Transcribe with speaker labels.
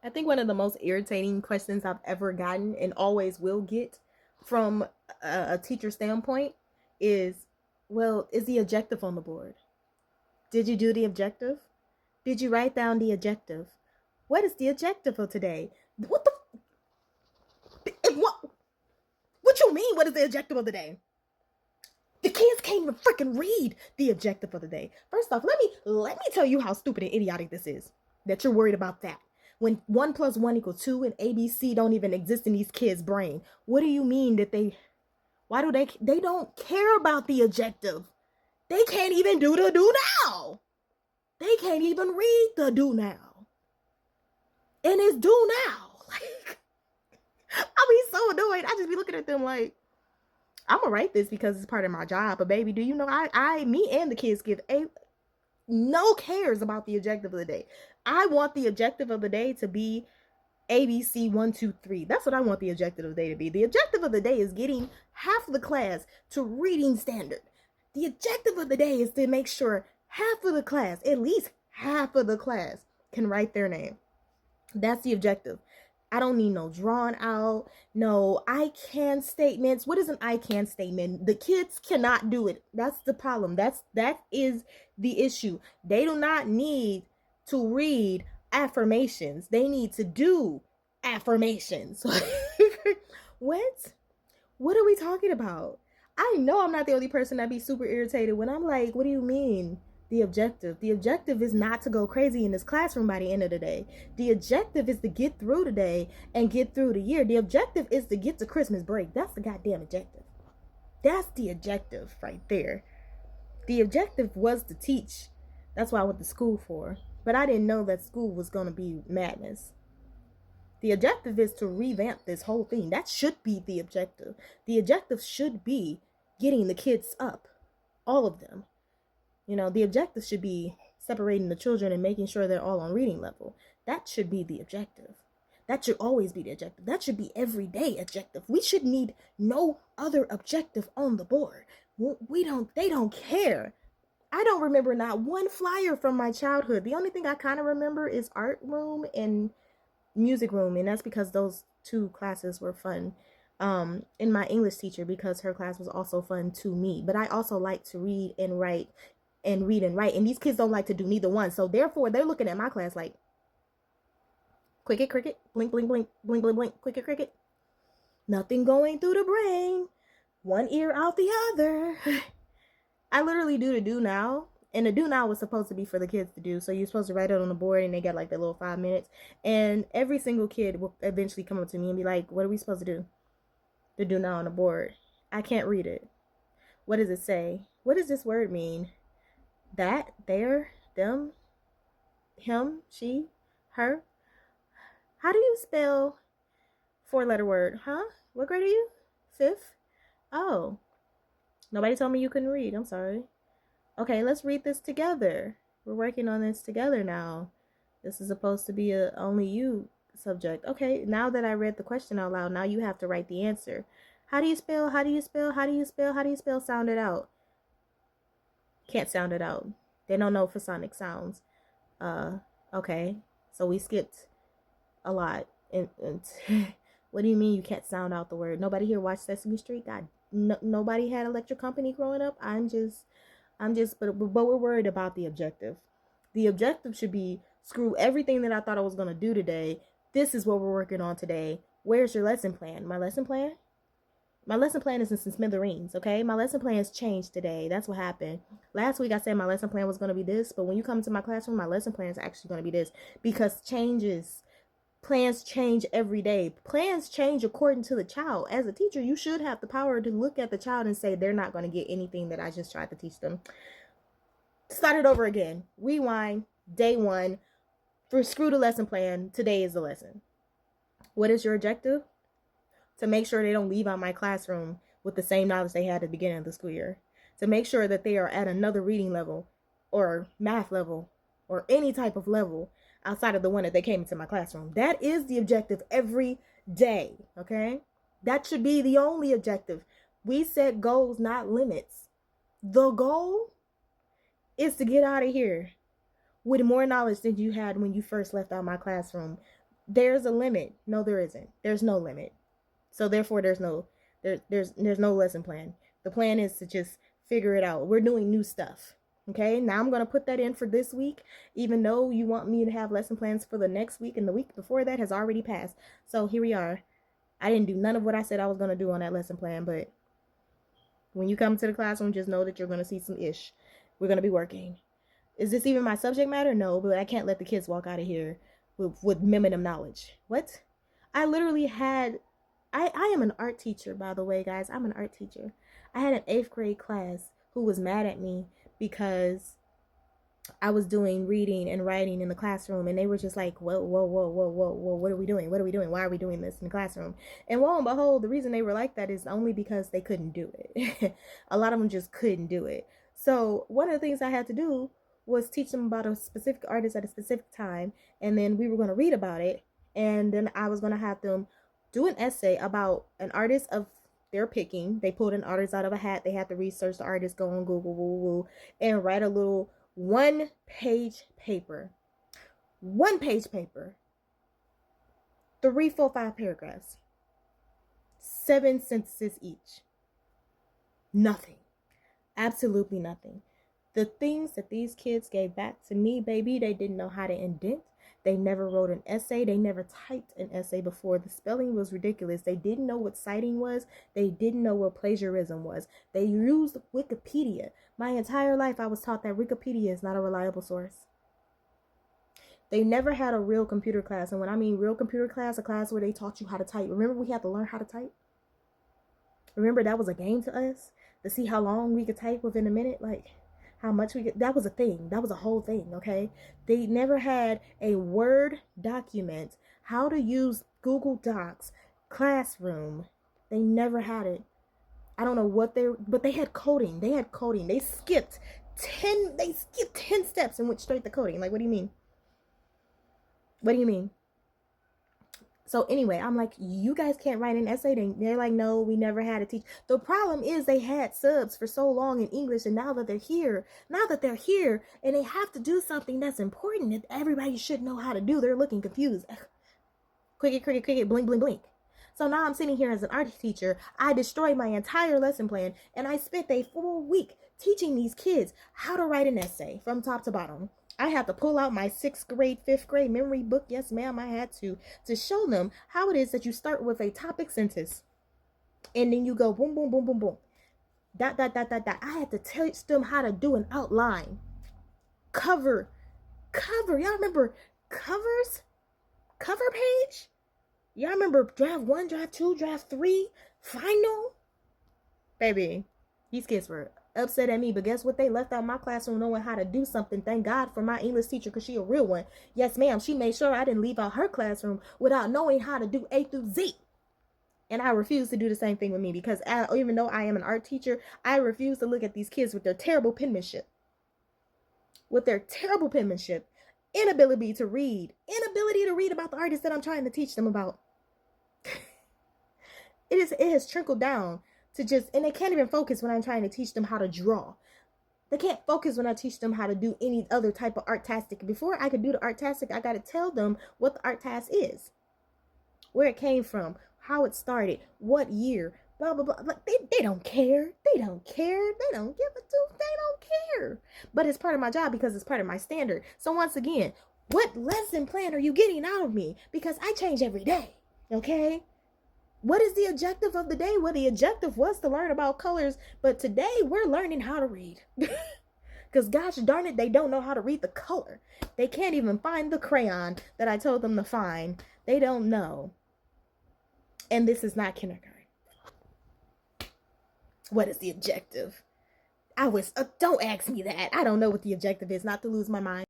Speaker 1: I think one of the most irritating questions I've ever gotten and always will get from a teacher standpoint is, well, is the objective on the board? Did you do the objective? Did you write down the objective? What is the objective of today? What what? What you mean? What is the objective of the day? The kids can't even freaking read the objective of the day. First off, let me tell you how stupid and idiotic this is. That you're worried about that. When 1 + 1 = 2 and ABC don't even exist in these kids' brain. What do you mean that why do they don't care about the objective? They can't even do the do now. They can't even read the do now. And it's do now. Like, I'll be so annoyed. I just be looking at them like, I'm gonna write this because it's part of my job. But baby, do you know me and the kids give no cares about the objective of the day. I want the objective of the day to be ABC 1, 2, 3. That's what I want the objective of the day to be. The objective of the day is getting half of the class to reading standard. The objective of the day is to make sure half of the class, at least half of the class, can write their name. That's the objective. I don't need no drawn out, no I can statements. What is an I can statement? The kids cannot do it. That's the problem. That is the issue. They do not need to read affirmations. They need to do affirmations. What? What are we talking about? I know I'm not the only person that be super irritated when I'm like, what do you mean? The objective. The objective is not to go crazy in this classroom by the end of the day. The objective is to get through the day and get through the year. The objective is to get to Christmas break. That's the goddamn objective. That's the objective right there. The objective was to teach. That's what I went to school for. But I didn't know that school was going to be madness. The objective is to revamp this whole thing. That should be the objective. The objective should be getting the kids up. All of them. You know, the objective should be separating the children and making sure they're all on reading level. That should be the objective. That should always be the objective. That should be everyday objective. We should need no other objective on the board. They don't care. I don't remember not one flyer from my childhood. The only thing I kind of remember is art room and music room. And that's because those two classes were fun. And my English teacher, because her class was also fun to me. But I also like to read and write. And read and write, and these kids don't like to do neither one, so therefore they're looking at my class like, cricket, cricket, blink, blink, blink, blink, blink, blink, cricket, cricket, nothing going through the brain, one ear out the other. I literally do the do now, and the do now was supposed to be for the kids to do, so you're supposed to write it on the board, and they got like that little 5 minutes, and every single kid will eventually come up to me and be like, what are we supposed to do? The do now on the board. I can't read it. What does it say? What does this word mean? That, there, them, him, she, her. How do you spell 4-letter word? Huh? What grade are you? 5th? Oh. Nobody told me you couldn't read. I'm sorry. Okay, let's read this together. We're working on this together now. This is supposed to be a only you subject. Okay, now that I read the question out loud, now you have to write the answer. How do you spell? How do you spell? How do you spell? How do you spell? Sound it out. Can't sound it out. They don't know phonic sounds. Okay. So we skipped a lot. And what do you mean you can't sound out the word? Nobody here watched Sesame Street? God, nobody had Electric Company growing up? But we're worried about the objective. The objective should be, screw everything that I thought I was going to do today. This is what we're working on today. Where's your lesson plan? My lesson plan? My lesson plan is in some smithereens, okay? My lesson plan has changed today. That's what happened. Last week I said my lesson plan was going to be this, but when you come into my classroom, my lesson plan is actually going to be this, because plans change every day. Plans change according to the child. As a teacher, you should have the power to look at the child and say they're not going to get anything that I just tried to teach them. Start it over again. Rewind. Day 1. Screw the lesson plan. Today is the lesson. What is your objective? To make sure they don't leave out my classroom with the same knowledge they had at the beginning of the school year. To make sure that they are at another reading level or math level or any type of level outside of the one that they came into my classroom. That is the objective every day, okay? That should be the only objective. We set goals, not limits. The goal is to get out of here with more knowledge than you had when you first left out my classroom. There's a limit. No, there isn't. There's no limit. So therefore there's no lesson plan. The plan is to just figure it out. We're doing new stuff. Okay, now I'm going to put that in for this week, even though you want me to have lesson plans for the next week, and the week before that has already passed. So here we are. I didn't do none of what I said I was going to do on that lesson plan, but when you come to the classroom, just know that you're going to see some ish. We're going to be working. Is this even my subject matter? No, but I can't let the kids walk out of here with minimum knowledge. What? I literally had, I am an art teacher, by the way, guys. I'm an art teacher. I had an 8th grade class who was mad at me because I was doing reading and writing in the classroom, and they were just like, whoa, whoa, whoa, whoa, whoa, whoa, what are we doing? What are we doing? Why are we doing this in the classroom? And lo and behold, the reason they were like that is only because they couldn't do it. A lot of them just couldn't do it. So one of the things I had to do was teach them about a specific artist at a specific time, and then we were going to read about it, and then I was going to have them do an essay about an artist of their picking. They pulled an artist out of a hat. They had to research the artist, go on Google, woo, woo, and write a little 1-page paper. 1-page paper. 3, 4, 5 paragraphs. 7 sentences each. Nothing. Absolutely nothing. The things that these kids gave back to me, baby, they didn't know how to indent. They never wrote an essay. They never typed an essay before. The spelling was ridiculous. They didn't know what citing was. They didn't know what plagiarism was. They used Wikipedia. My entire life, I was taught that Wikipedia is not a reliable source. They never had a real computer class. And when I mean real computer class, a class where they taught you how to type. Remember, we had to learn how to type? Remember, that was a game to us? To see how long we could type within a minute? Like, how much we could, that was a thing. That was a whole thing, okay? They never had a Word document, how to use Google Docs, Classroom. They never had it. I don't know what but they had coding. They had coding. They skipped 10 steps and went straight to coding. Like, what do you mean? What do you mean? So anyway, I'm like, you guys can't write an essay. They're like, no, we never had a teacher. The problem is they had subs for so long in English, and now that they're here, and they have to do something that's important that everybody should know how to do, they're looking confused. Cricket, cricket, cricket, blink, blink, blink. So now I'm sitting here as an art teacher. I destroyed my entire lesson plan, and I spent a full week teaching these kids how to write an essay from top to bottom. I had to pull out my 6th grade, 5th grade memory book. Yes, ma'am, I had to show them how it is that you start with a topic sentence, and then you go boom, boom, boom, boom, boom. Dot, dot, dot, dot, dot. I had to teach them how to do an outline. Cover. Y'all remember covers? Cover page? Y'all remember draft 1, draft 2, draft 3, final? Baby, these kids were upset at me, but guess what? They left out my classroom knowing how to do something. Thank God for my English teacher, because she a real one. Yes, ma'am. She made sure I didn't leave out her classroom without knowing how to do A through Z. And I refuse to do the same thing with me, because even though I am an art teacher, I refuse to look at these kids with their terrible penmanship. Inability to read about the artist that I'm trying to teach them about. It has trickled down to just, and they can't even focus when I'm trying to teach them how to draw. They can't focus when I teach them how to do any other type of art-tastic. Before I could do the art-tastic, I got to tell them what the art-task is, where it came from, how it started, what year, blah, blah, blah. But they don't care. They don't care. They don't give a two. They don't care. But it's part of my job, because it's part of my standard. So once again, what lesson plan are you getting out of me? Because I change every day, okay? What is the objective of the day? Well, the objective was to learn about colors, but today we're learning how to read. Because gosh darn it, they don't know how to read the color. They can't even find the crayon that I told them to find. They don't know. And this is not kindergarten. What is the objective? Don't ask me that. I don't know what the objective is, not to lose my mind.